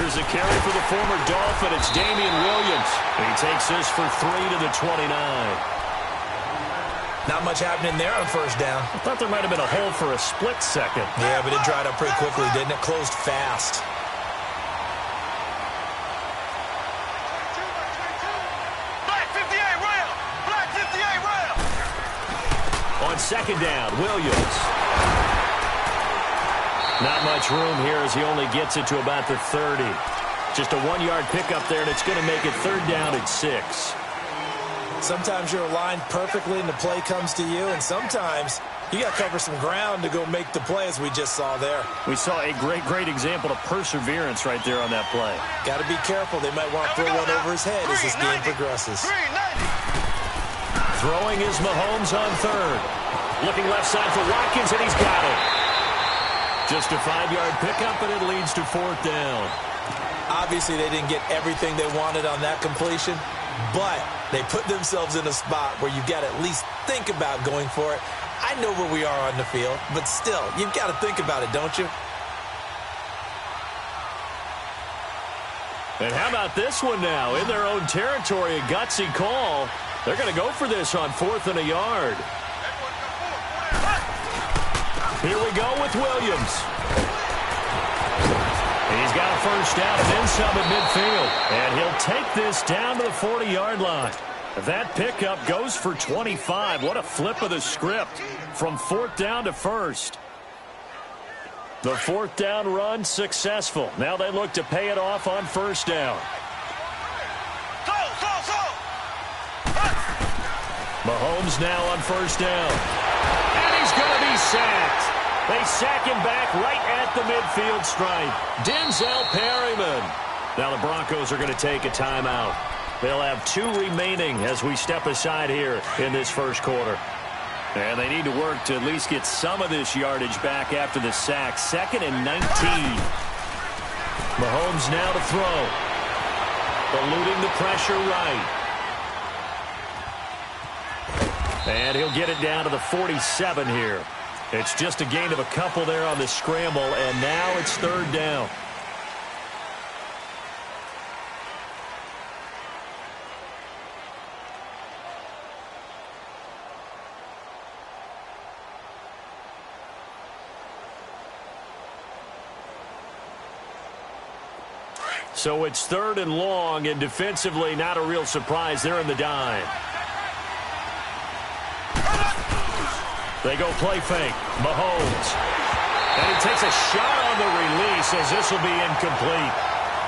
Here's a carry for the former Dolphin. It's Damian Williams. He takes this for 3 to the 29. Not much happening there on first down. I thought there might have been a hole for a split second. Yeah, but it dried up pretty quickly, didn't it? Closed fast. Black 58 rail! Black 58 rail! On second down, Williams. Not much room here as he only gets it to about the 30. Just a 1-yard pickup there, and it's going to make it third down at 6. Sometimes you're aligned perfectly and the play comes to you, and sometimes you got to cover some ground to go make the play, as we just saw there. We saw a great example of perseverance right there on that play. Got to be careful. They might want to throw one over his head as this game progresses. Throwing is Mahomes on third. Looking left side for Watkins, and he's got it. Just a 5-yard pickup, and it leads to fourth down. Obviously, they didn't get everything they wanted on that completion, but they put themselves in a spot where you've got to at least think about going for it. I know where we are on the field, but still, you've got to think about it, don't you? And how about this one now? In their own territory, a gutsy call. They're going to go for this on 4th and a yard. Here we go with Williams. He's got a first down and then some at midfield. And he'll take this down to the 40-yard line. That pickup goes for 25. What a flip of the script from 4th down to 1st. The 4th down run successful. Now they look to pay it off on 1st down. Mahomes now on 1st down. And he's going to be sacked. They sack him back right at the midfield stripe. Denzel Perryman. Now the Broncos are going to take a timeout. They'll have 2 remaining as we step aside here in this first quarter. And they need to work to at least get some of this yardage back after the sack. 2nd and 19. Mahomes now to throw. Eluding the pressure right. And he'll get it down to the 47 here. It's just a gain of a couple there on the scramble, and now it's 3rd down. So it's 3rd and long, and defensively not a real surprise. They're in the dime. They go play fake. Mahomes. And he takes a shot on the release as this will be incomplete.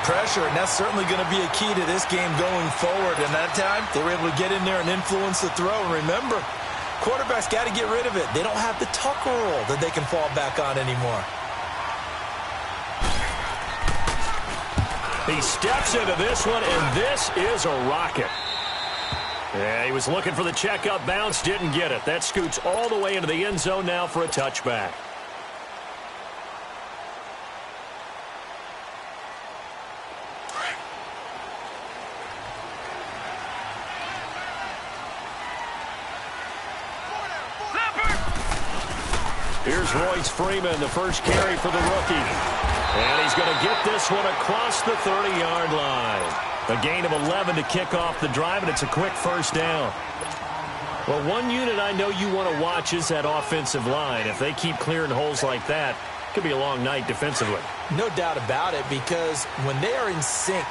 Pressure, and that's certainly going to be a key to this game going forward. And that time, they were able to get in there and influence the throw. And remember, quarterbacks got to get rid of it. They don't have the Tucker rule that they can fall back on anymore. He steps into this one, and this is a rocket. Yeah, he was looking for the checkup bounce, didn't get it. That scoots all the way into the end zone now for a touchback. Here's Royce Freeman, the first carry for the rookie. And he's going to get this one across the 30-yard line. A gain of 11 to kick off the drive, and it's a quick first down. Well, one unit I know you want to watch is that offensive line. If they keep clearing holes like that, it could be a long night defensively. No doubt about it, because when they are in sync,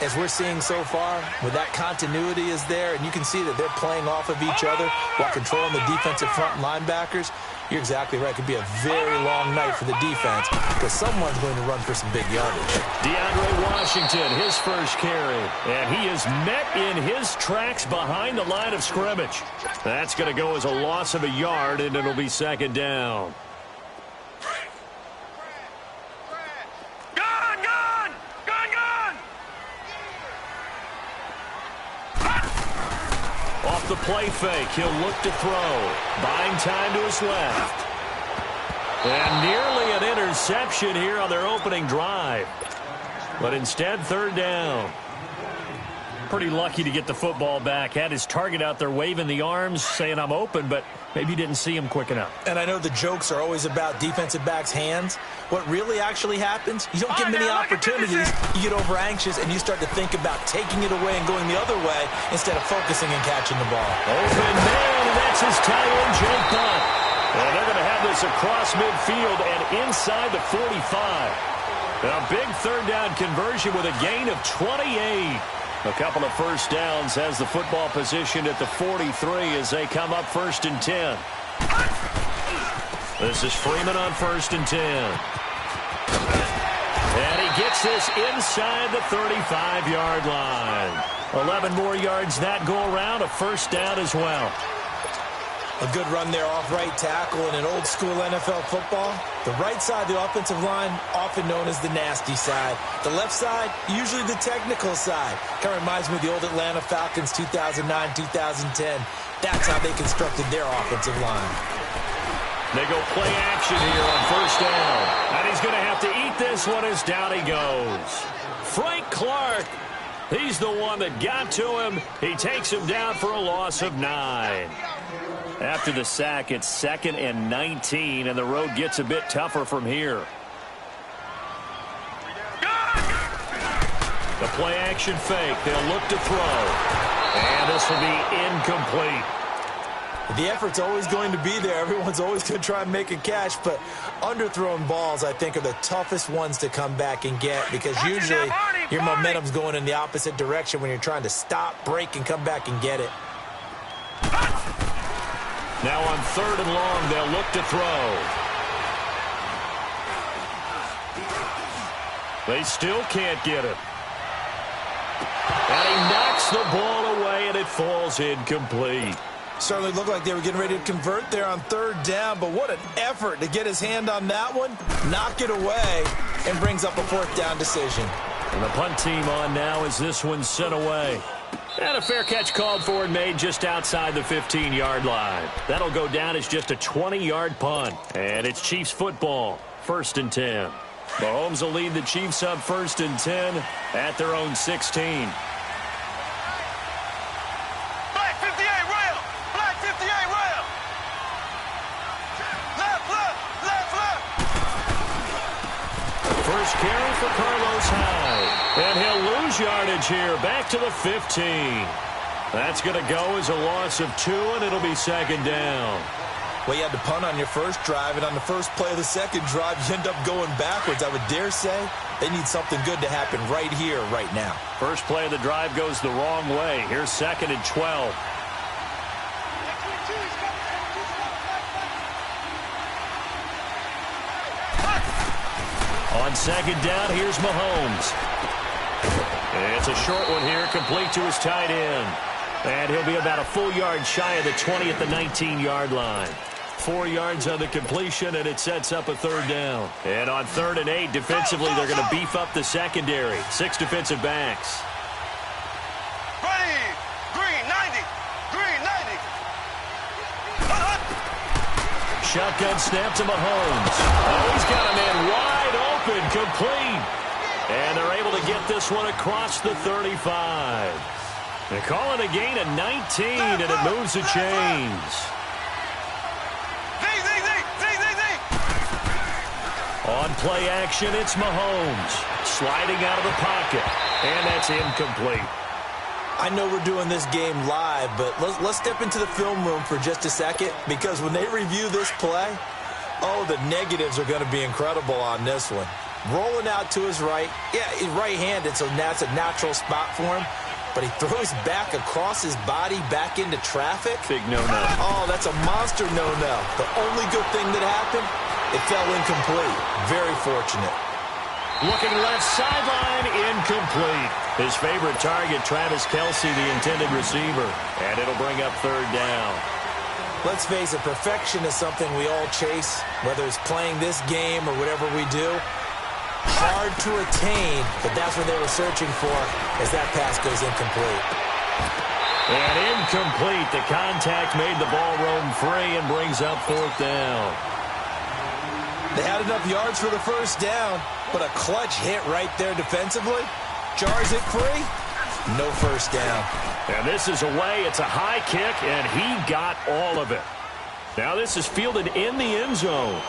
as we're seeing so far, where that continuity is there, and you can see that they're playing off of each other while controlling the defensive front linebackers, you're exactly right. It could be a very long night for the defense because someone's going to run for some big yardage. DeAndre Washington, his first carry. And he is met in his tracks behind the line of scrimmage. That's going to go as a loss of a yard, and it'll be 2nd down. Off the play fake, he'll look to throw. Buying time to his left. And nearly an interception here on their opening drive. But instead, 3rd down. Pretty lucky to get the football back. Had his target out there waving the arms, saying I'm open, but maybe didn't see him quick enough. And I know the jokes are always about defensive backs' hands. What really actually happens, you don't get many opportunities. You get over anxious, and you start to think about taking it away and going the other way instead of focusing and catching the ball. Open man, and that's his tie-in jump punt. And they're going to have this across midfield and inside the 45. A big third down conversion with a gain of 28. A couple of first downs has the football position at the 43 as they come up 1st and 10. This is Freeman on 1st and 10. And he gets this inside the 35-yard line. 11 more yards that go around, a first down as well. A good run there off right tackle in an old-school NFL football. The right side of the offensive line, often known as the nasty side. The left side, usually the technical side. Kind of reminds me of the old Atlanta Falcons 2009-2010. That's how they constructed their offensive line. They go play action here on first down. And he's going to have to eat this one as down he goes. Frank Clark, he's the one that got to him. He takes him down for a loss of 9. After the sack, it's 2nd and 19, and the road gets a bit tougher from here. The play-action fake. They'll look to throw. And this will be incomplete. The effort's always going to be there. Everyone's always going to try and make a catch, but underthrown balls, I think, are the toughest ones to come back and get because usually your momentum's going in the opposite direction when you're trying to stop, break, and come back and get it. Now on 3rd and long, they'll look to throw. They still can't get it. And he knocks the ball away, and it falls incomplete. Certainly looked like they were getting ready to convert there on 3rd down, but what an effort to get his hand on that one, knock it away, and brings up a 4th down decision. And the punt team on now as this one's sent away. And a fair catch called for and made just outside the 15-yard line. That'll go down as just a 20-yard punt. And it's Chiefs football, 1st and 10. Mahomes will lead the Chiefs up 1st and 10 at their own 16. Black 58 rail! Black 58 rail! Left, left, left, left! First carry for Carlos Hyde. And he'll lose yardage here, back to the 15. That's going to go as a loss of 2, and it'll be 2nd down. Well, you had to punt on your first drive, and on the first play of the second drive, you end up going backwards. I would dare say they need something good to happen right here, right now. First play of the drive goes the wrong way. Here's 2nd and 12. On 2nd down, here's Mahomes. It's a short one here, complete to his tight end. And he'll be about a full yard shy of the 20 at the 19-yard line. 4 yards on the completion, and it sets up a 3rd down. And on 3rd and 8, defensively, they're going to beef up the secondary. 6 defensive backs. Ready! Green 90! Green 90! Shotgun snap to Mahomes. Oh, he's got a man wide open, complete. And they're able to get this one across the 35. They're calling a gain of 19, and it moves the chains. On play action, it's Mahomes. Sliding out of the pocket. And that's incomplete. I know we're doing this game live, but let's step into the film room for just a second, because when they review this play, oh, the negatives are going to be incredible on this one. Rolling out to his right. Yeah, he's right-handed, so that's a natural spot for him. But he throws back across his body back into traffic. Big no-no. Oh, that's a monster no-no. The only good thing that happened, it fell incomplete. Very fortunate. Looking left sideline, incomplete. His favorite target, Travis Kelce, the intended receiver. And it'll bring up 3rd down. Let's face it, perfection is something we all chase, whether it's playing this game or whatever we do. Hard to attain, but that's what they were searching for as that pass goes incomplete. And incomplete. The contact made the ball roam free and brings up 4th down. They had enough yards for the 1st down, but a clutch hit right there defensively jars it free. No first down. And this is away. It's a high kick, and he got all of it. Now this is fielded in the end zone.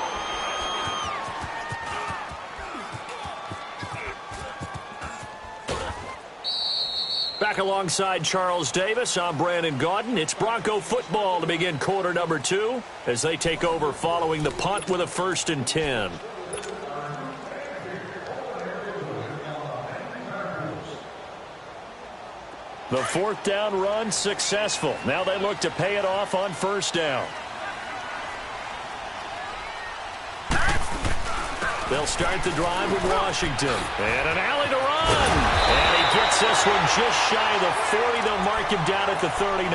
Back alongside Charles Davis, I'm Brandon Gaudin. It's Bronco football to begin quarter number 2 as they take over following the punt with a 1st and 10. The 4th down run successful. Now they look to pay it off on 1st down. They'll start the drive with Washington. And an alley to run. And he gets this one just shy of the 40. They'll mark him down at the 39.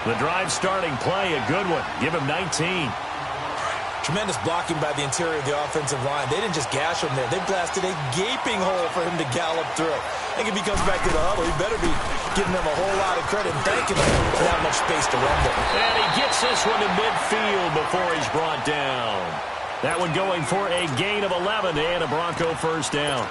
The drive starting play, a good one. Give him 19. Tremendous blocking by the interior of the offensive line. They didn't just gash him there. They blasted a gaping hole for him to gallop through. I think if he comes back to the huddle, he better be giving them a whole lot of credit and thanking them for that much space to rumble. And he gets this one to midfield before he's brought down. That one going for a gain of 11 and a Bronco 1st down.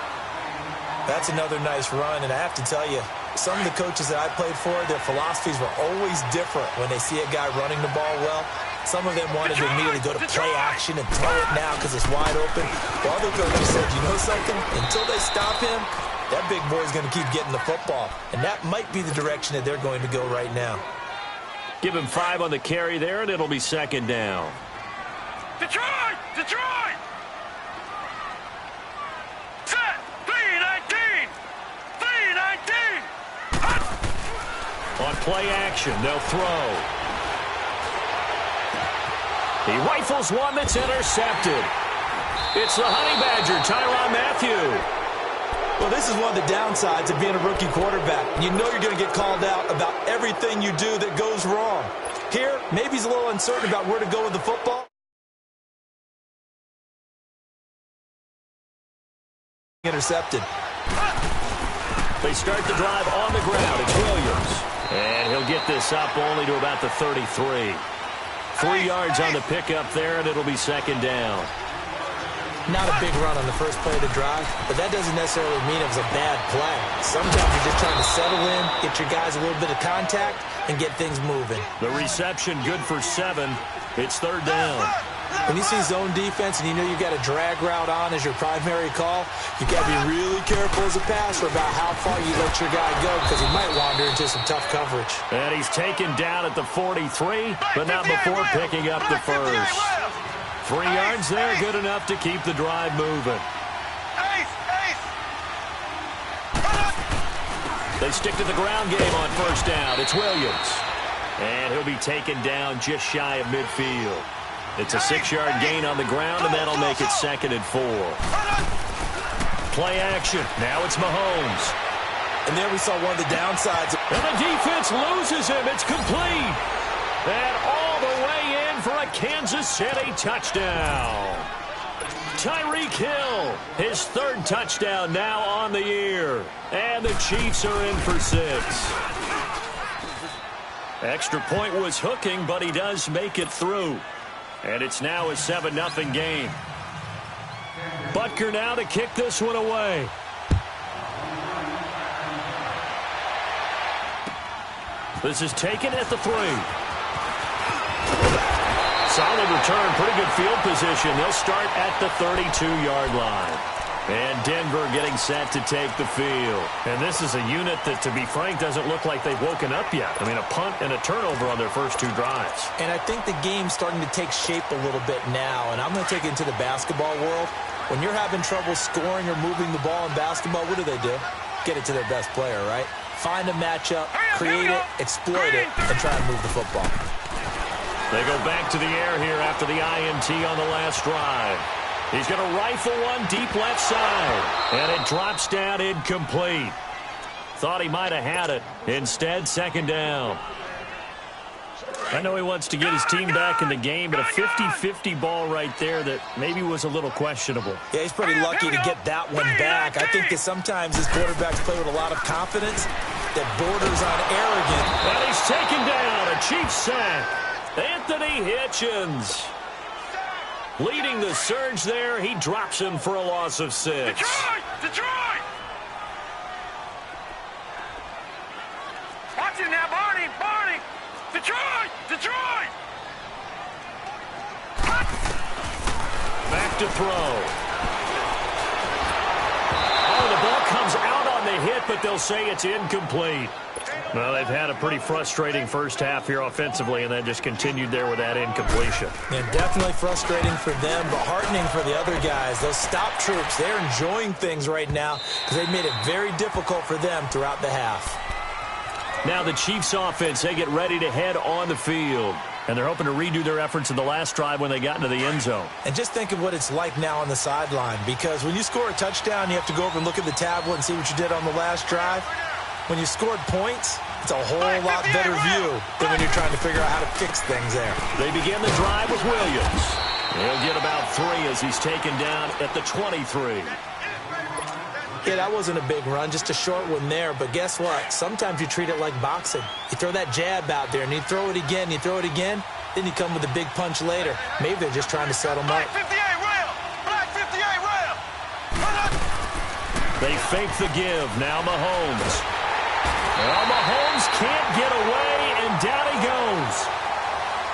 That's another nice run, and I have to tell you, some of the coaches that I played for, their philosophies were always different when they see a guy running the ball well. Some of them wanted to immediately go to play action and throw it now because it's wide open. While other coaches said, you know something? Until they stop him, that big boy's going to keep getting the football. And that might be the direction that they're going to go right now. Give him 5 on the carry there, and it'll be 2nd down. Detroit! Detroit! Set! 3-19! 3-19! On play action, they'll throw. He rifles one that's intercepted. It's the Honey Badger, Tyrann Mathieu. Well, this is one of the downsides of being a rookie quarterback. You know you're going to get called out about everything you do that goes wrong. Here, maybe he's a little uncertain about where to go with the football. Intercepted. They start the drive on the ground. It's Williams. And he'll get this up only to about the 33. 3 yards on the pickup there, and it'll be 2nd down. Not a big run on the first play of the drive, but that doesn't necessarily mean it was a bad play. Sometimes you're just trying to settle in, get your guys a little bit of contact, and get things moving. The reception good for 7. It's 3rd down. When you see zone defense and you know you've got a drag route on as your primary call, you've got to be really careful as a passer about how far you let your guy go because he might wander into some tough coverage. And he's taken down at the 43, but not before picking up the 1st. 3 yards there, good enough to keep the drive moving. They stick to the ground game on 1st down. It's Williams. And he'll be taken down just shy of midfield. It's a 6-yard gain on the ground, and that'll make it 2nd and 4. Play action. Now it's Mahomes. And there we saw one of the downsides. And the defense loses him. It's complete. And all the way in for a Kansas City touchdown. Tyreek Hill, his 3rd touchdown now on the year. And the Chiefs are in for 6. Extra point was hooking, but he does make it through. And it's now a 7-0 game. Butker now to kick this one away. This is taken at the 3. Solid return, pretty good field position. They'll start at the 32-yard line. And Denver getting set to take the field. And this is a unit that, to be frank, doesn't look like they've woken up yet. I mean, a punt and a turnover on their first 2 drives. And I think the game's starting to take shape a little bit now. And I'm going to take it into the basketball world. When you're having trouble scoring or moving the ball in basketball, what do? Get it to their best player, right? Find a matchup, create it, exploit it, and try and move the football. They go back to the air here after the INT on the last drive. He's going to rifle one deep left side. And it drops down incomplete. Thought he might have had it. Instead, 2nd down. I know he wants to get his team back in the game, but a 50-50 ball right there that maybe was a little questionable. Yeah, he's pretty lucky to get that one back. I think that sometimes his quarterbacks play with a lot of confidence that borders on arrogant. And he's taken down. A Chiefs sack. Anthony Hitchens leading the surge there. He drops him for a loss of 6. Detroit! Detroit! Watch it now, Barney! Barney! Detroit! Detroit! Back to throw. Oh, the ball comes out on the hit, but they'll say it's incomplete. Well, they've had a pretty frustrating first half here offensively, and then just continued there with that incompletion. Yeah, definitely frustrating for them, but heartening for the other guys. Those stop troops, they're enjoying things right now because they've made it very difficult for them throughout the half. Now the Chiefs offense, they get ready to head on the field. And they're hoping to redo their efforts in the last drive when they got into the end zone. And just think of what it's like now on the sideline, because when you score a touchdown, you have to go over and look at the tablet and see what you did on the last drive. When you scored points, it's a whole lot better view than when you're trying to figure out how to fix things there. They begin the drive with Williams. He'll get about 3 as he's taken down at the 23. Yeah, that wasn't a big run, just a short one there. But guess what? Sometimes you treat it like boxing. You throw that jab out there, and you throw it again, you throw it again, then you come with a big punch later. Maybe they're just trying to set them up. Black 58 rail! Black 58 rail! They fake the give. Now Mahomes. Well, Mahomes can't get away, and down he goes.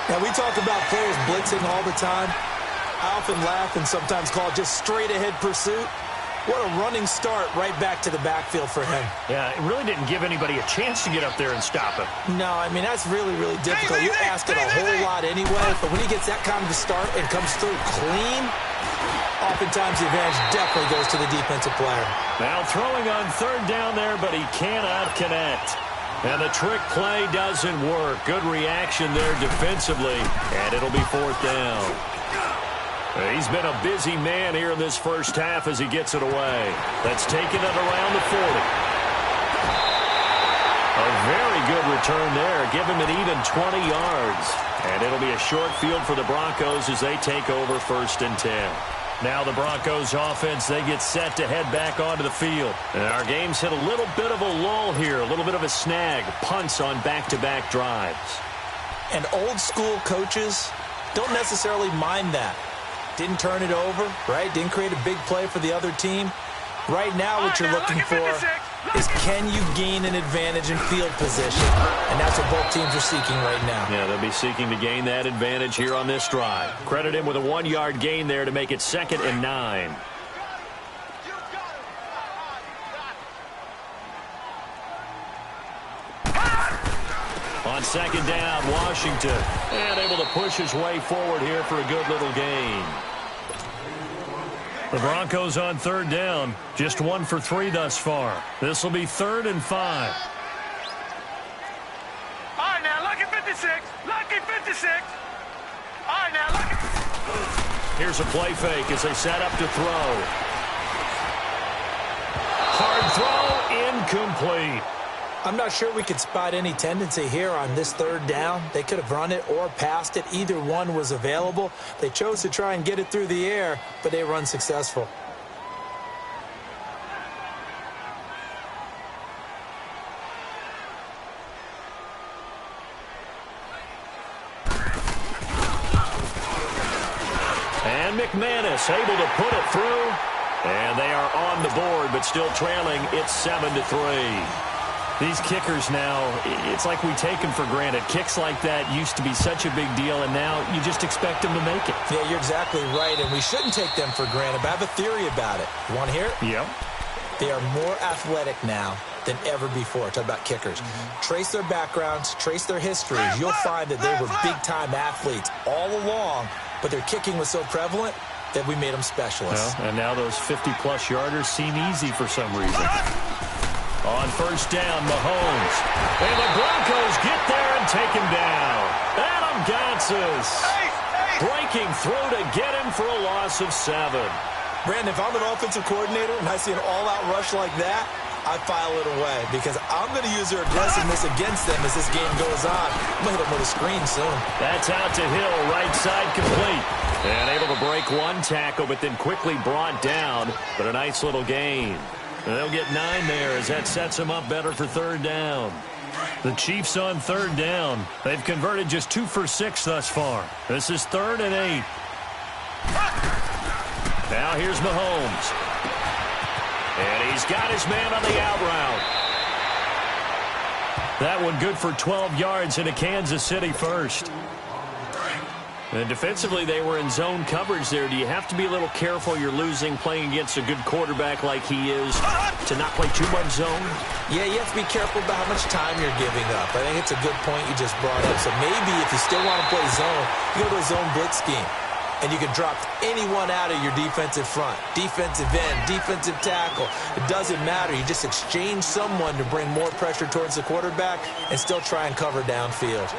Now, we talk about players blitzing all the time. I often laugh and sometimes call it just straight-ahead pursuit. What a running start right back to the backfield for him. Yeah, it really didn't give anybody a chance to get up there and stop him. No, I mean, that's really, really difficult. You're asking a whole lot anyway, but when he gets that kind of a start and comes through clean, oftentimes the advantage definitely goes to the defensive player. Now throwing on third down there, but he cannot connect. And the trick play doesn't work. Good reaction there defensively, and it'll be 4th down. He's been a busy man here in this first half as he gets it away. That's taken it around the 40. A very good return there. Give him an even 20 yards. And it'll be a short field for the Broncos as they take over 1st and 10. Now the Broncos offense, they get set to head back onto the field. And our game's hit a little bit of a lull here, a little bit of a snag. Punts on back-to-back drives. And old school coaches don't necessarily mind that. Didn't turn it over, right? Didn't create a big play for the other team. Right now what you're looking for is can you gain an advantage in field position? And that's what both teams are seeking right now. Yeah, they'll be seeking to gain that advantage here on this drive. Credit him with a 1-yard gain there to make it 2nd and 9. On 2nd down, Washington. And able to push his way forward here for a good little gain. The Broncos on 3rd down. Just 1 for 3 thus far. This will be 3rd and 5. All right, now, lucky 56. Lucky 56. All right, now, lucky. Here's a play fake as they set up to throw. Hard throw, incomplete. I'm not sure we could spot any tendency here on this 3rd down. They could have run it or passed it. Either one was available. They chose to try and get it through the air, but they were unsuccessful. And McManus able to put it through. And they are on the board, but still trailing. It's 7-3. These kickers now, it's like we take them for granted. Kicks like that used to be such a big deal, and now you just expect them to make it. Yeah, you're exactly right, and we shouldn't take them for granted, but I have a theory about it. You want to hear it? Yep. They are more athletic now than ever before. Talk about kickers. Trace their backgrounds, trace their histories. You'll find that they were big-time athletes all along, but their kicking was so prevalent that we made them specialists. Well, and now those 50-plus yarders seem easy for some reason. On 1st down, Mahomes. And the Broncos get there and take him down. Adam Gotsis breaking through to get him for a loss of 7. Brandon, if I'm an offensive coordinator and I see an all-out rush like that, I file it away because I'm going to use their aggressiveness against them as this game goes on. I'm going to hit them with a screen soon. That's out to Hill, right side complete. And able to break 1 tackle, but then quickly brought down. But a nice little gain. And they'll get 9 there as that sets them up better for 3rd down. The Chiefs on 3rd down. They've converted just 2 for 6 thus far. This is 3rd and 8. Now here's Mahomes. And he's got his man on the out route. That one good for 12 yards into Kansas City first. And defensively, they were in zone coverage there. Do you have to be a little careful you're losing playing against a good quarterback like he is to not play too much zone? Yeah, you have to be careful about how much time you're giving up. I think it's a good point you just brought up. So maybe if you still want to play zone, you go to a zone blitz scheme. And you can drop anyone out of your defensive front, defensive end, defensive tackle. It doesn't matter. You just exchange someone to bring more pressure towards the quarterback and still try and cover downfield.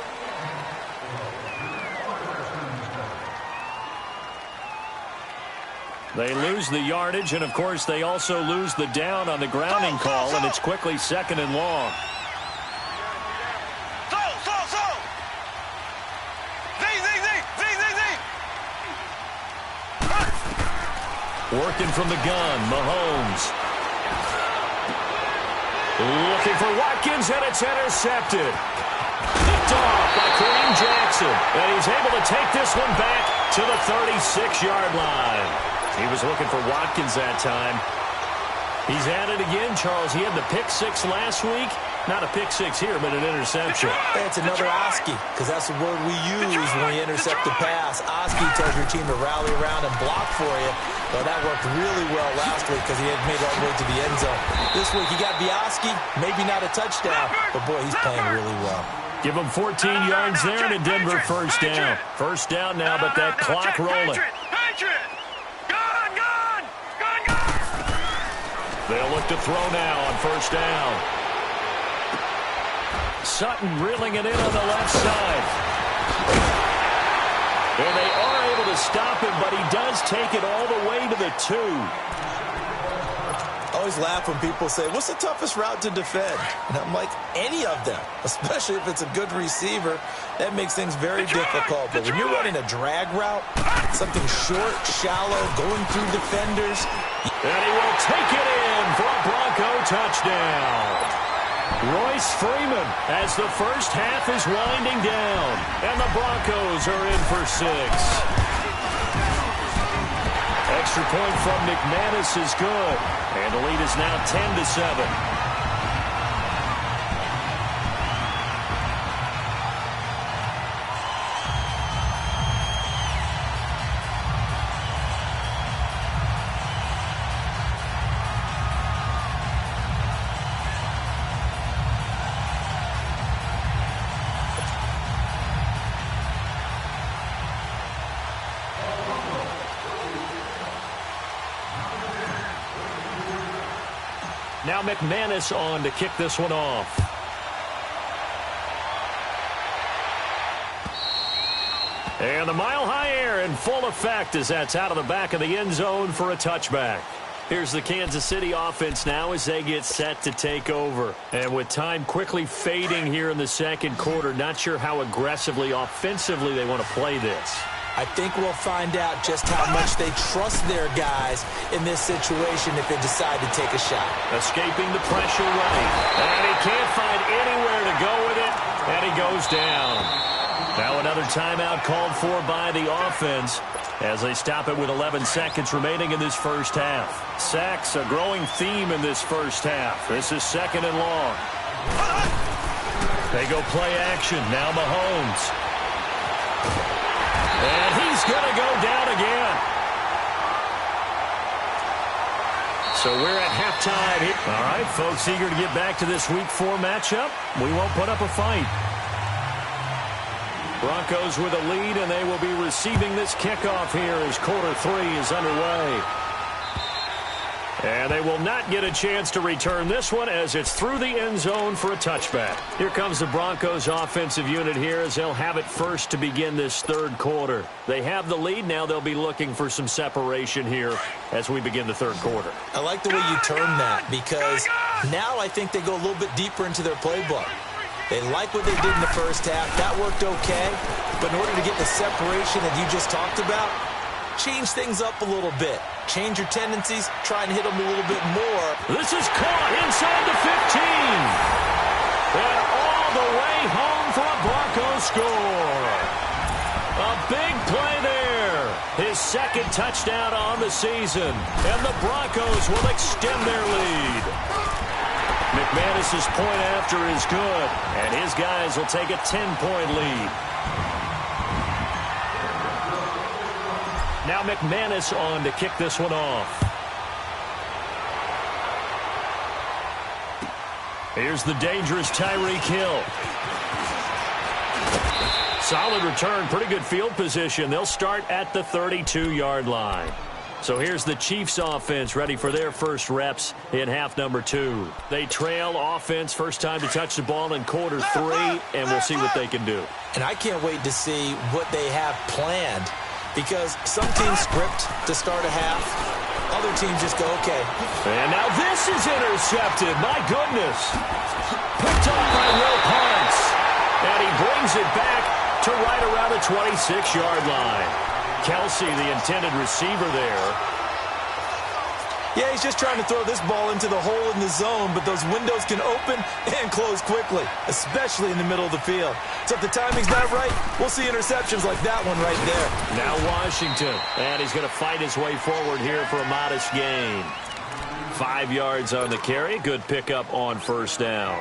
They lose the yardage, and, of course, they also lose the down on the grounding call, and it's quickly 2nd and long. Working from the gun, Mahomes. Looking for Watkins, and it's intercepted. Picked off by Kareem Jackson, and he's able to take this one back to the 36-yard line. He was looking for Watkins that time. He's at it again, Charles. He had the pick 6 last week. Not a pick 6 here, but an interception. It's another Oski, because that's the word we use when we intercept the pass. Oski tells your team to rally around and block for you. Well, that worked really well last week because he had made it all the way to the end zone. This week, he got Oski, maybe not a touchdown, but, boy, he's playing really well. Give him 14 yards there, and a Denver first down. First down now, but that clock rolling. They'll look to throw now on first down. Sutton reeling it in on the left side. And they are able to stop him, but he does take it all the way to the 2. I always laugh when people say, what's the toughest route to defend? And I'm like, any of them, especially if it's a good receiver. That makes things very difficult. But when you're running a drag route, something short, shallow, going through defenders. And he will take it in for a Bronco touchdown. Royce Freeman as the first half is winding down. And the Broncos are in for 6. Extra point from McManus is good. And the lead is now 10-7. Now McManus on to kick this one off. And the mile-high air in full effect as that's out of the back of the end zone for a touchback. Here's the Kansas City offense now as they get set to take over. And with time quickly fading here in the second quarter, not sure how aggressively, offensively they want to play this. I think we'll find out just how much they trust their guys in this situation if they decide to take a shot. Escaping the pressure right. And he can't find anywhere to go with it. And he goes down. Now another timeout called for by the offense as they stop it with 11 seconds remaining in this first half. Sacks, a growing theme in this first half. This is 2nd and long. They go play action. Now Mahomes. And he's going to go down again. So we're at halftime. All right, folks, eager to get back to this Week 4 matchup. We won't put up a fight. Broncos with a lead, and they will be receiving this kickoff here as quarter 3 is underway. And they will not get a chance to return this one as it's through the end zone for a touchback. Here comes the Broncos offensive unit here as they'll have it first to begin this third quarter. They have the lead. Now they'll be looking for some separation here as we begin the third quarter. I like the way you term that because now I think they go a little bit deeper into their playbook. They like what they did in the first half. That worked okay. But in order to get the separation that you just talked about, change things up a little bit. Change your tendencies. Try and hit them a little bit more. This is caught inside the 15. And all the way home for a Broncos score. A big play there. His second touchdown on the season. And the Broncos will extend their lead. McManus's point after is good, and his guys will take a 10-point lead. Now McManus on to kick this one off. Here's the dangerous Tyreek Hill. Solid return, pretty good field position. They'll start at the 32-yard line. So here's the Chiefs offense ready for their first reps in half number 2. They trail offense, first time to touch the ball in quarter 3, and we'll see what they can do. And I can't wait to see what they have planned, because some teams script to start a half. Other teams just go, okay. And now this is intercepted. My goodness. Picked off by Will Parks. And he brings it back to right around the 26-yard line. Kelsey, the intended receiver there. Yeah, he's just trying to throw this ball into the hole in the zone, but those windows can open and close quickly, especially in the middle of the field. So if the timing's not right, we'll see interceptions like that one right there. Now Washington, and he's going to fight his way forward here for a modest gain. 5 yards on the carry, good pickup on first down.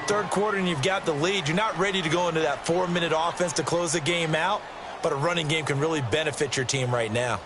Third quarter and you've got the lead. You're not ready to go into that 4-minute offense to close the game out, but a running game can really benefit your team right now.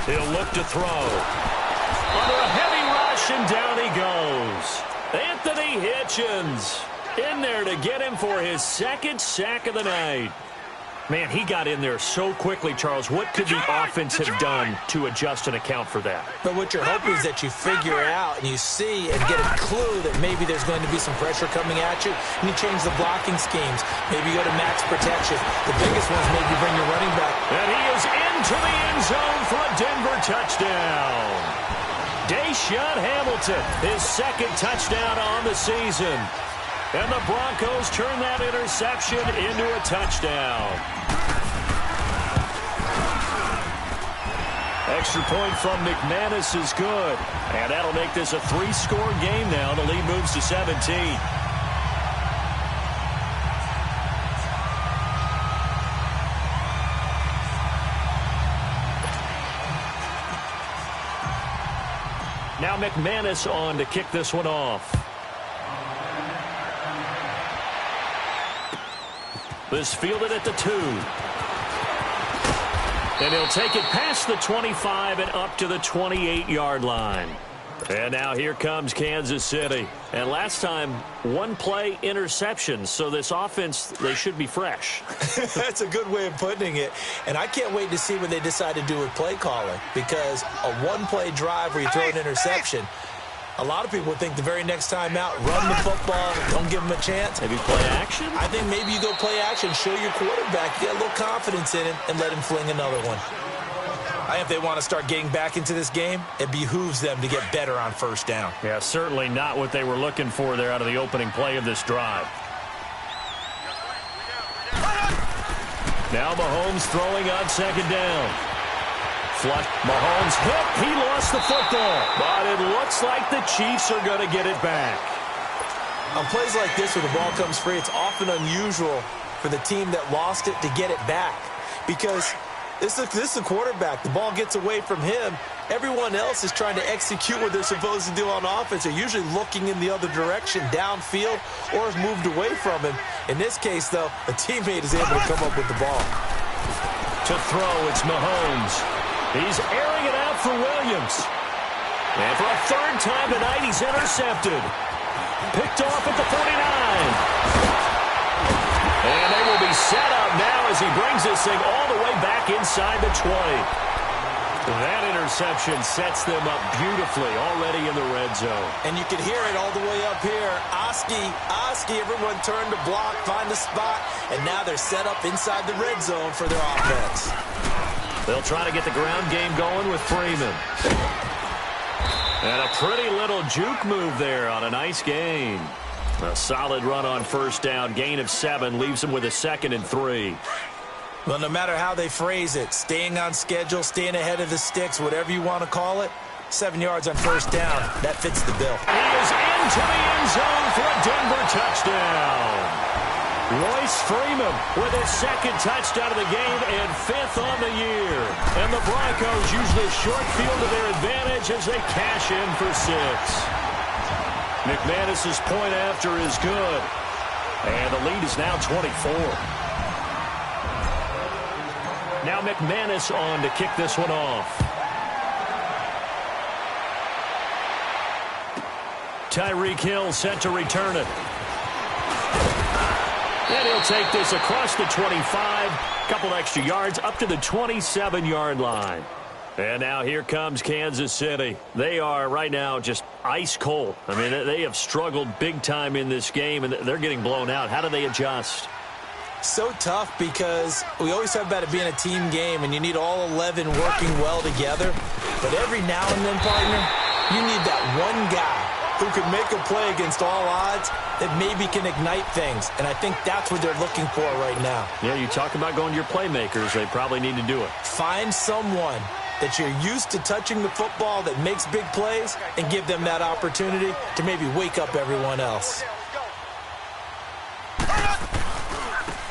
He'll look to throw. Under a heavy rush, and down he goes. Anthony Hitchens in there to get him for his second sack of the night. Man, he got in there so quickly, Charles. What could the offense have done to adjust and account for that? But what you're hoping is that you figure out and you see and get a clue that maybe there's going to be some pressure coming at you, and you change the blocking schemes. Maybe you go to max protection. The biggest one is maybe bring your running back. And he is into the end zone for a Denver touchdown. Deshaun Hamilton, his second touchdown on the season. And the Broncos turn that interception into a touchdown. Extra point from McManus is good. And that'll make this a 3-score game now. The lead moves to 17. Now McManus on to kick this one off. This fielded at the 2. And he'll take it past the 25 and up to the 28-yard line. And now here comes Kansas City. And last time, one play interception. So this offense, they should be fresh. That's a good way of putting it. And I can't wait to see what they decide to do with play calling. Because a one-play drive where you throw an interception, a lot of people think the very next time out, run the football, don't give them a chance. Maybe play action? I think maybe you go play action, show your quarterback, get a little confidence in him, and let him fling another one. If they want to start getting back into this game, it behooves them to get better on first down. Yeah, certainly not what they were looking for there out of the opening play of this drive. Now Mahomes throwing on second down. Flush. Mahomes hit. He lost the football. But it looks like the Chiefs are going to get it back. On plays like this where the ball comes free, it's often unusual for the team that lost it to get it back. Because this is a quarterback. The ball gets away from him. Everyone else is trying to execute what they're supposed to do on offense. They're usually looking in the other direction, downfield, or has moved away from him. In this case, though, a teammate is able to come up with the ball. To throw, it's Mahomes. He's airing it out for Williams. And for a third time tonight, he's intercepted. Picked off at the 49. And they will be set up now as he brings this thing all the way back inside the 20. That interception sets them up beautifully already in the red zone. And you can hear it all the way up here. Oski, everyone turned to block, find a spot, and now they're set up inside the red zone for their offense. They'll try to get the ground game going with Freeman. And a pretty little juke move there on a nice gain. A solid run on first down, gain of 7, leaves them with a 2nd and 3. Well, no matter how they phrase it, staying on schedule, staying ahead of the sticks, whatever you want to call it, 7 yards on first down. That fits the bill. He is into the end zone for a Denver touchdown. Royce Freeman with his second touchdown of the game and 5th on the year. And the Broncos use this short field to their advantage as they cash in for 6. McManus's point after is good. And the lead is now 24. Now McManus on to kick this one off. Tyreek Hill set to return it. And he'll take this across the 25. Couple extra yards up to the 27-yard line. And now here comes Kansas City. They are right now just ice cold. I mean, they have struggled big time in this game, and they're getting blown out. How do they adjust? So tough because we always talk about it being a team game, and you need all 11 working well together. But every now and then, partner, you need that one guy who can make a play against all odds that maybe can ignite things. And I think that's what they're looking for right now. Yeah, you talk about going to your playmakers. They probably need to do it. Find someone that you're used to touching the football that makes big plays and give them that opportunity to maybe wake up everyone else.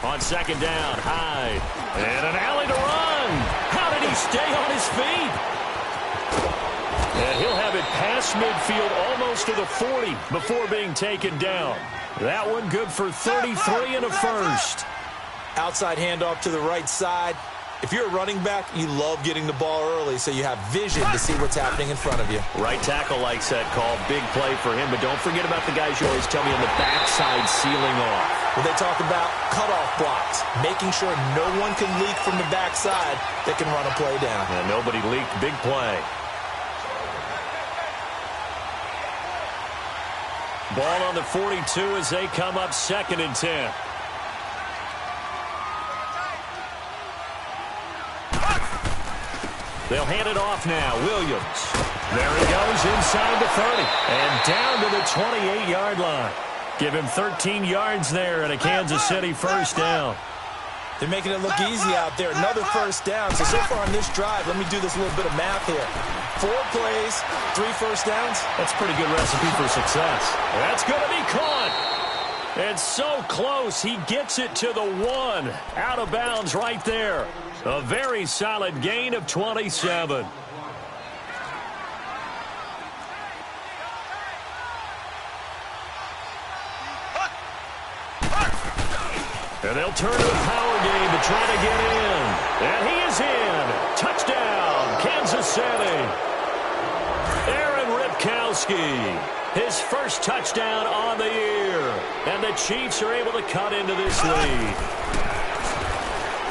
On second down, Hyde. And an alley to run. How did he stay on his feet? And he'll have it past midfield almost to the 40 before being taken down. That one good for 33 and a first. Outside handoff to the right side. If you're a running back, you love getting the ball early so you have vision to see what's happening in front of you. Right tackle likes that call. Big play for him, but don't forget about the guys you always tell me on the backside sealing off. Well, they talk about cutoff blocks, making sure no one can leak from the backside that can run a play down. And nobody leaked. Big play. Ball on the 42 as they come up 2nd and 10. They'll hand it off now. Williams. There he goes inside the 30. And down to the 28-yard line. Give him 13 yards there and a Kansas City first down. They're making it look easy out there. Another first down. So far on this drive, let me do this little bit of math here. 4 plays, 3 first downs. That's a pretty good recipe for success. That's going to be caught. And so close, he gets it to the 1. Out of bounds right there. A very solid gain of 27. And they'll turn to a power game to try to get in. And he is in. Touchdown, Kansas City. Aaron Ripkowski, his first touchdown on the year. And the Chiefs are able to cut into this lead.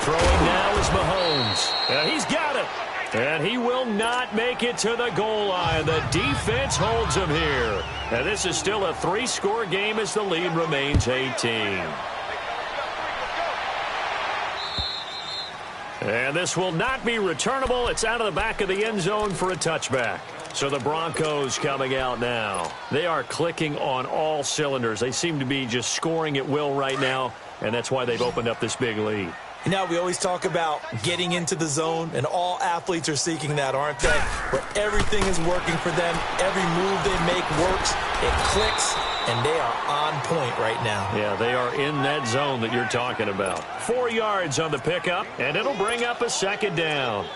Throwing now is Mahomes. And he's got it. And he will not make it to the goal line. The defense holds him here. And this is still a 3-score game as the lead remains 18. And this will not be returnable. It's out of the back of the end zone for a touchback. So the Broncos coming out now. They are clicking on all cylinders. They seem to be just scoring at will right now, and that's why they've opened up this big lead. You know, we always talk about getting into the zone, and all athletes are seeking that, aren't they? Where everything is working for them. Every move they make works. It clicks, and they are on point right now. Yeah, they are in that zone that you're talking about. 4 yards on the pickup, and it'll bring up a second down.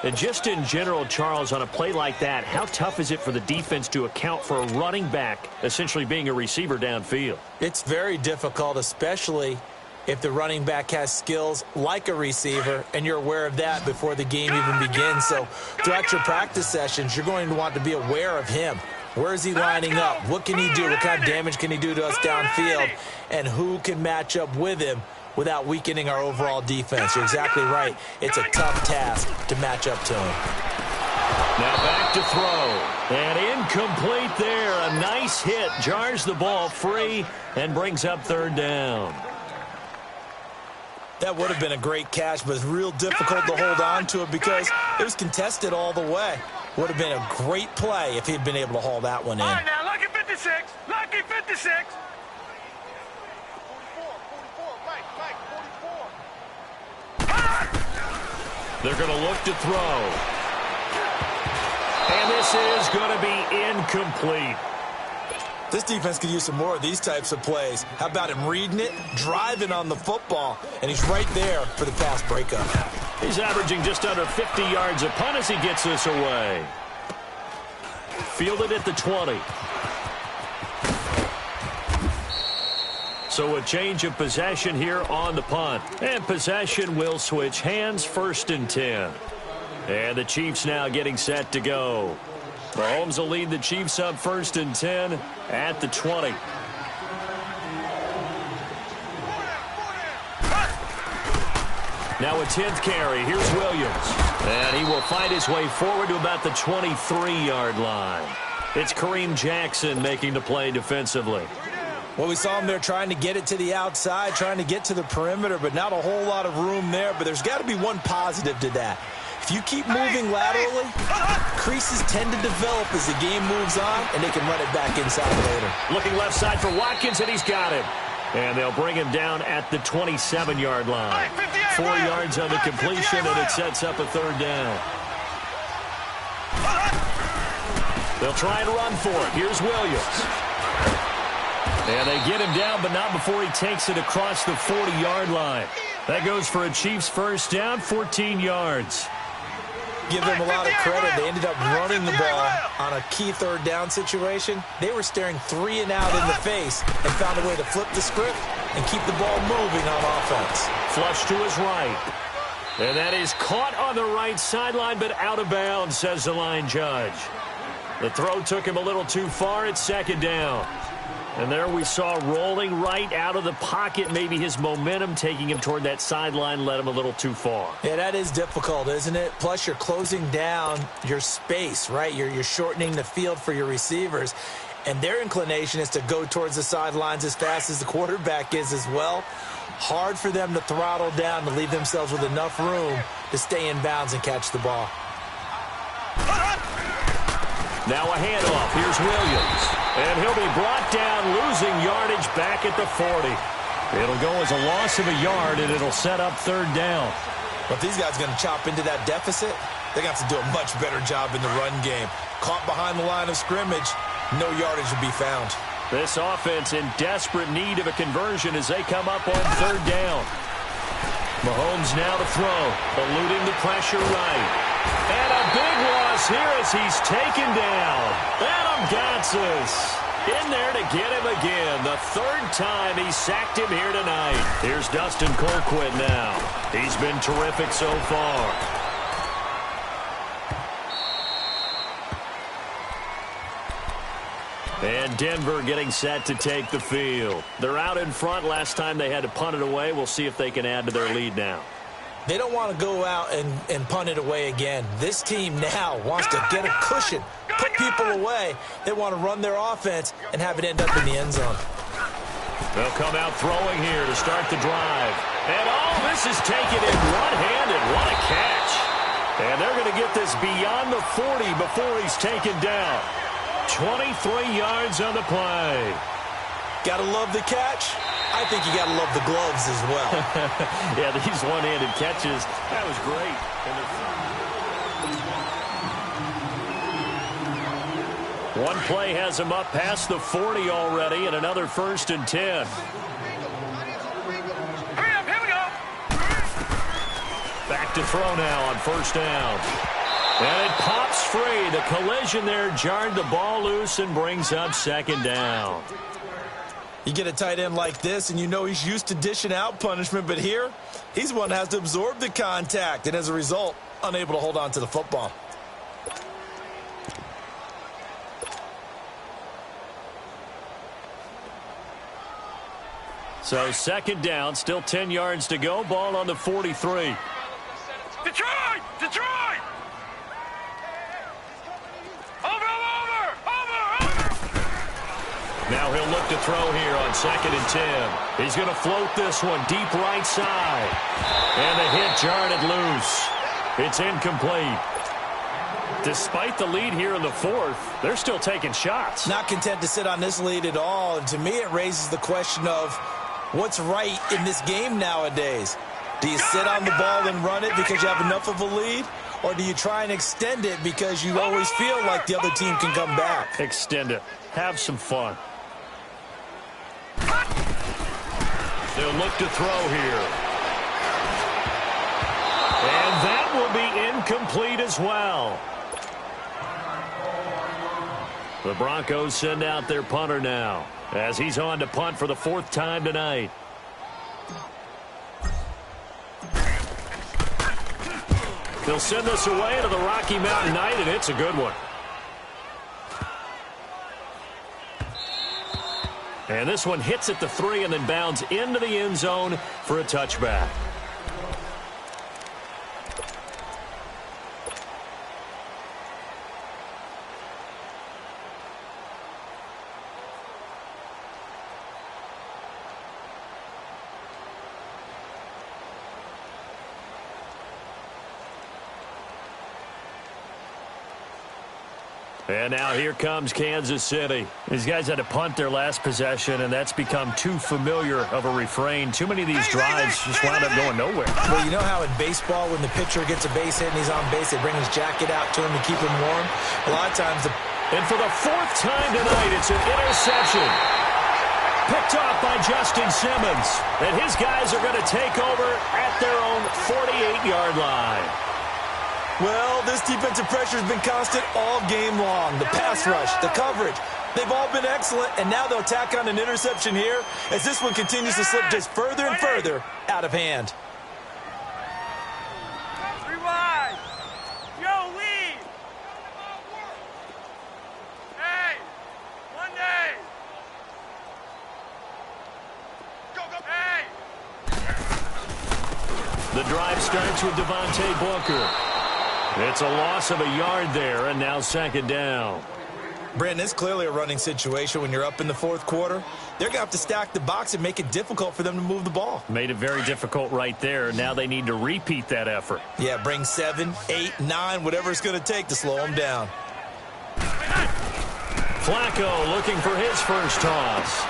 And just in general, Charles, on a play like that, how tough is it for the defense to account for a running back essentially being a receiver downfield? It's very difficult, especially if the running back has skills like a receiver, and you're aware of that before the game even begins. So throughout your practice sessions, you're going to want to be aware of him. Where is he lining up? What can he do? What kind of damage can he do to us downfield? And who can match up with him without weakening our overall defense? You're exactly right. It's a tough task to match up to him. Now back to throw. And incomplete there. A nice hit. Jars the ball free and brings up 3rd down. That would have been a great catch, but it's real difficult to hold on to it because it was contested all the way. Would have been a great play if he'd been able to haul that one in. All right, now, lucky 56. Lucky 56. 44. They're going to look to throw. And this this is going to be incomplete. This defense could use some more of these types of plays. How about him reading it, driving on the football, and he's right there for the pass breakup. He's averaging just under 50 yards a punt as he gets this away. Fielded at the 20. So a change of possession here on the punt. And possession will switch hands, 1st and 10. And the Chiefs now getting set to go. Mahomes will lead the Chiefs up 1st and 10 at the 20. Now a 10th carry. Here's Williams. And he will fight his way forward to about the 23-yard line. It's Kareem Jackson making the play defensively. Well, we saw him there trying to get it to the outside, trying to get to the perimeter, but not a whole lot of room there. But there's got to be one positive to that. If you keep moving laterally, creases tend to develop as the game moves on, and they can run it back inside later. Looking left side for Watkins, and he's got him. And they'll bring him down at the 27-yard line. 4 yards on the completion, and it sets up a 3rd down. They'll try and run for it. Here's Williams. And they get him down, but not before he takes it across the 40-yard line. That goes for a Chiefs 1st down, 14 yards. Give them a lot of credit. They ended up running the ball on a key 3rd down situation. They were staring 3 and out in the face and found a way to flip the script and keep the ball moving on offense. Flush to his right. And that is caught on the right sideline, but out of bounds, says the line judge. The throw took him a little too far. It's 2nd down. And there we saw rolling right out of the pocket. Maybe his momentum taking him toward that sideline led him a little too far. Yeah, that is difficult, isn't it? Plus, you're closing down your space, right? You're shortening the field for your receivers. And their inclination is to go towards the sidelines as fast as the quarterback is as well. Hard for them to throttle down to leave themselves with enough room to stay in bounds and catch the ball. Now a handoff. Here's Williams. And he'll be brought down, losing yardage back at the 40. It'll go as a loss of a yard, and it'll set up 3rd down. But if these guys are going to chop into that deficit, they got to do a much better job in the run game. Caught behind the line of scrimmage, no yardage to be found. This offense in desperate need of a conversion as they come up on 3rd down. Mahomes now to throw, eluding the pressure right. And a big loss here as he's taken down. Adam Gotsis in there to get him again. The 3rd time he sacked him here tonight. Here's Dustin Colquitt now. He's been terrific so far. And Denver getting set to take the field. They're out in front. Last time they had to punt it away. We'll see if they can add to their lead now. They don't want to go out and punt it away again. This team now wants to get a cushion, put people away. They want to run their offense and have it end up in the end zone. They'll come out throwing here to start the drive. And all this is taken in one-handed. What a catch. And they're going to get this beyond the 40 before he's taken down. 23 yards on the play. Gotta love the catch. I think you gotta love the gloves as well. Yeah, these one-handed catches, that was great. One play has him up past the 40 already, and another 1st and 10. Hurry up, here we go. Back to throw now on 1st down. And it pops free. The collision there jarred the ball loose and brings up 2nd down. You get a tight end like this, and you know he's used to dishing out punishment, but here, he's one that has to absorb the contact, and as a result, unable to hold on to the football. So 2nd down, still 10 yards to go. Ball on the 43. Detroit! Detroit! Over! Now he'll look to throw here on 2nd and 10. He's going to float this one deep right side. And the hit jarred it loose. It's incomplete. Despite the lead here in the 4th, they're still taking shots. Not content to sit on this lead at all. And to me, it raises the question of what's right in this game nowadays. Do you sit on the ball and run it because you have enough of a lead? or do you try and extend it because you always feel like the other team can come back? Extend it. Have some fun. They'll look to throw here. And that will be incomplete as well. The Broncos send out their punter now as he's on to punt for the 4th time tonight. They'll send this away to the Rocky Mountain Knight, and it's a good one. And this one hits at the 3 and then bounds into the end zone for a touchback. And now here comes Kansas City. These guys had to punt their last possession, and that's become too familiar of a refrain. Too many of these drives just wound up going nowhere. Well, you know how in baseball when the pitcher gets a base hit and he's on base, they bring his jacket out to him to keep him warm? A lot of times... And for the 4th time tonight, it's an interception. Picked off by Justin Simmons. And his guys are going to take over at their own 48-yard line. Well, this defensive pressure has been constant all game long. The pass rush, the coverage, they've all been excellent, and now they'll tack on an interception here as this one continues to slip just further and further out of hand. Rewind. Yo, lead. Hey, one day. Go, go. Hey. The drive starts with Devontae Booker. It's a loss of a yard there, and now 2nd down. Brandon, it's clearly a running situation when you're up in the 4th quarter. They're going to have to stack the box and make it difficult for them to move the ball. Made it very difficult right there. Now they need to repeat that effort. Yeah, bring 7, 8, 9, whatever it's going to take to slow them down. Flacco looking for his first toss.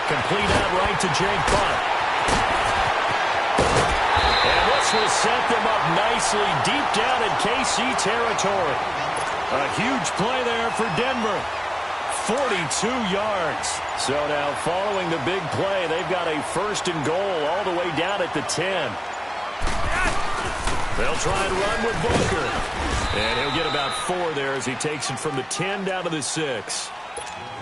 Complete out right to Jake Butt. This will set them up nicely deep down in KC territory. A huge play there for Denver. 42 yards. So now following the big play, they've got a 1st and goal all the way down at the 10. They'll try and run with Booker. And he'll get about 4 there as he takes it from the 10 down to the 6.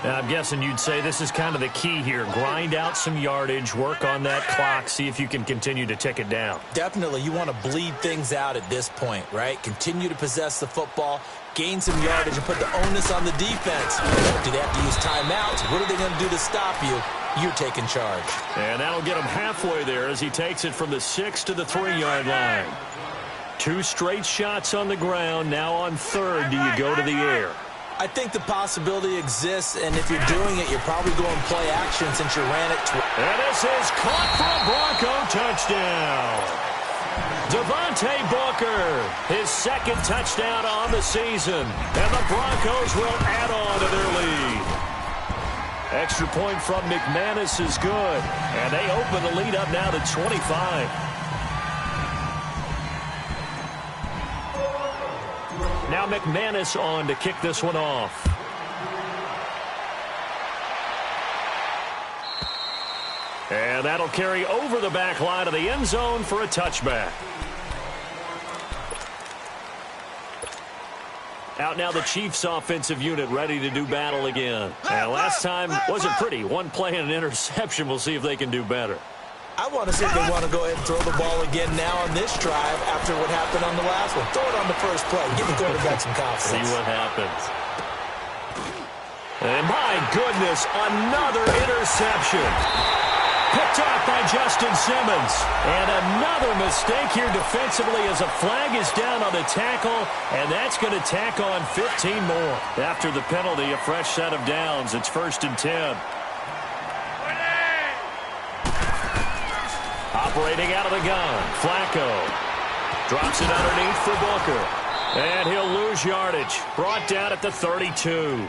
Now, I'm guessing you'd say this is kind of the key here. Grind out some yardage, work on that clock, see if you can continue to tick it down. Definitely. You want to bleed things out at this point, right? Continue to possess the football, gain some yardage, and put the onus on the defense. Do they have to use timeouts? What are they going to do to stop you? You're taking charge. And that'll get him halfway there as he takes it from the 6 to the 3-yard line. 2 straight shots on the ground. Now on 3rd, do you go to the air? I think the possibility exists, and if you're doing it, you're probably going play action since you ran it. And this is caught for a Bronco touchdown. Devontae Booker, his 2nd touchdown on the season. And the Broncos will add on to their lead. Extra point from McManus is good. And they open the lead up now to 25. Now McManus on to kick this one off. And that'll carry over the back line of the end zone for a touchback. Out now the Chiefs offensive unit ready to do battle again. And last time wasn't pretty. 1 play and an interception. We'll see if they can do better. I want to see if they want to go ahead and throw the ball again now on this drive after what happened on the last one. Throw it on the first play. Give the quarterback some confidence. See what happens. And my goodness, another interception. Picked off by Justin Simmons. And another mistake here defensively as a flag is down on the tackle. And that's going to tack on 15 more. After the penalty, a fresh set of downs. It's 1st and 10. Operating out of the gun, Flacco drops it underneath for Booker. And he'll lose yardage. Brought down at the 32.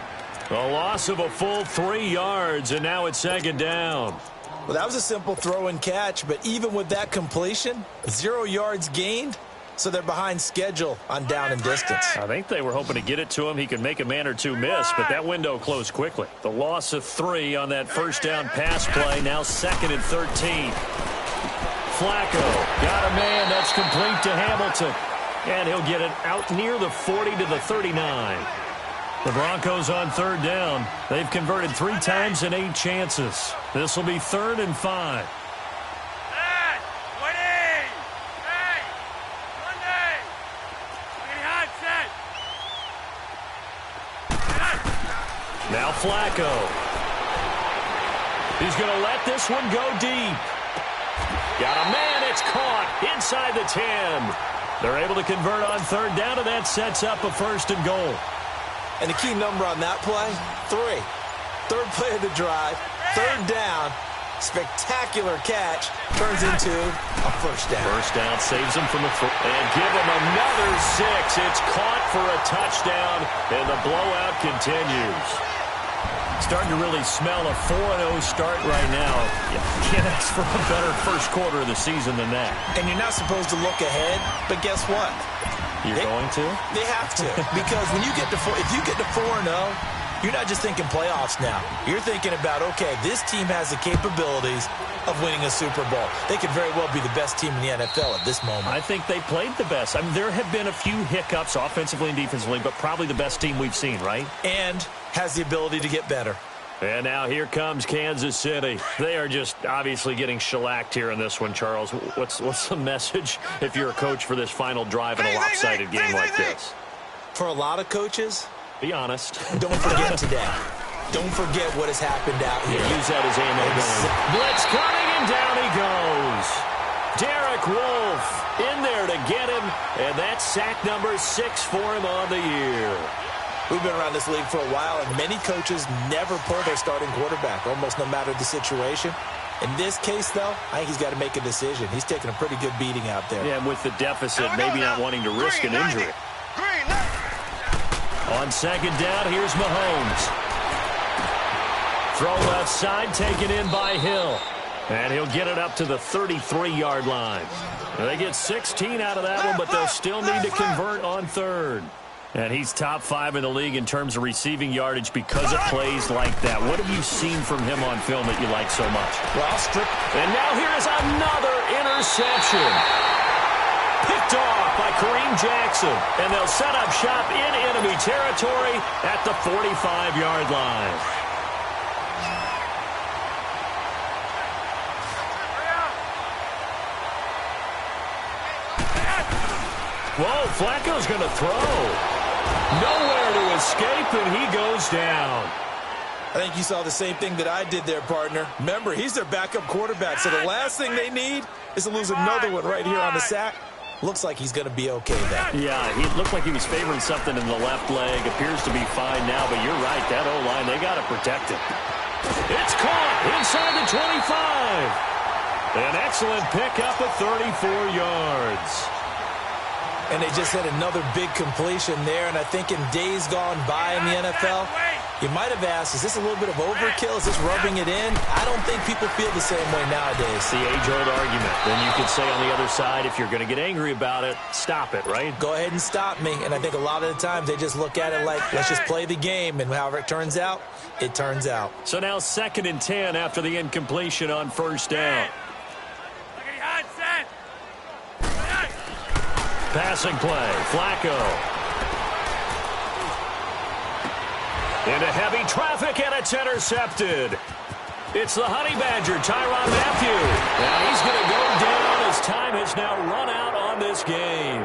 A loss of a full 3 yards, and now it's 2nd down. Well, that was a simple throw and catch, but even with that completion, 0 yards gained, so they're behind schedule on down and distance. I think they were hoping to get it to him. He could make a man or two miss, but that window closed quickly. The loss of 3 on that first down pass play. Now 2nd and 13. Flacco got a man. That's complete to Hamilton. And he'll get it out near the 40 to the 39. The Broncos on 3rd down. They've converted 3 times in 8 chances. This will be 3rd and 5. Now Flacco. He's going to let this one go deep. Got a man. It's caught inside the 10. They're able to convert on 3rd down, and that sets up a 1st and goal. And the key number on that play, 3. 3rd play of the drive, 3rd down, spectacular catch, turns into a 1st down. 1st down saves him from the and give him another 6. It's caught for a touchdown, and the blowout continues. Starting to really smell a 4-0 start right now. You can't ask for a better first quarter of the season than that. And you're not supposed to look ahead, but guess what? You're going to? They have to. Because when you get to if you get to 4-0, you're not just thinking playoffs now. You're thinking about, okay, this team has the capabilities of winning a Super Bowl. They could very well be the best team in the NFL at this moment. I think they played the best. I mean, there have been a few hiccups offensively and defensively, but probably the best team we've seen, right? And has the ability to get better. And now here comes Kansas City. They are just obviously getting shellacked here in this one, Charles. What's the message if you're a coach for this final drive in a lopsided game like this? For a lot of coaches, be honest. Don't forget today. Don't forget what has happened out here. Use that as ammo. Blitz coming, and down he goes. Derek Wolfe in there to get him, and that's sack number 6 for him on the year. We've been around this league for a while, and many coaches never pull their starting quarterback, almost no matter the situation. In this case, though, I think he's got to make a decision. He's taking a pretty good beating out there. Yeah, and with the deficit, maybe not wanting to risk an injury. On 2nd down, here's Mahomes. Throw left side, taken in by Hill. And he'll get it up to the 33-yard line. They get 16 out of that one, but they'll still need to convert on 3rd. And he's top 5 in the league in terms of receiving yardage because of plays like that. What have you seen from him on film that you like so much? Well, and now here is another interception. Picked off by Kareem Jackson. And they'll set up shop in enemy territory at the 45-yard line. Whoa, Flacco's going to throw. Nowhere to escape, and he goes down. I think you saw the same thing that I did there, partner. Remember, he's their backup quarterback, so the last thing they need is to lose another one right here on the sack. Looks like he's going to be okay then. Yeah, he looked like he was favoring something in the left leg. Appears to be fine now, but you're right. That O-line, they got to protect him. It's caught inside the 25. An excellent pickup of 34 yards. And they just had another big completion there. And I think in days gone by in the NFL, you might have asked, is this a little bit of overkill? Is this rubbing it in? I don't think people feel the same way nowadays. The age-old argument. Then you could say on the other side, if you're going to get angry about it, stop it, right? Go ahead and stop me. And I think a lot of the times they just look at it like, let's just play the game. And however it turns out, it turns out. So now 2nd and 10 after the incompletion on 1st down. Passing play, Flacco. Into heavy traffic, and it's intercepted. It's the Honey Badger, Tyrann Mathieu. And he's going to go down as time has now run out on this game.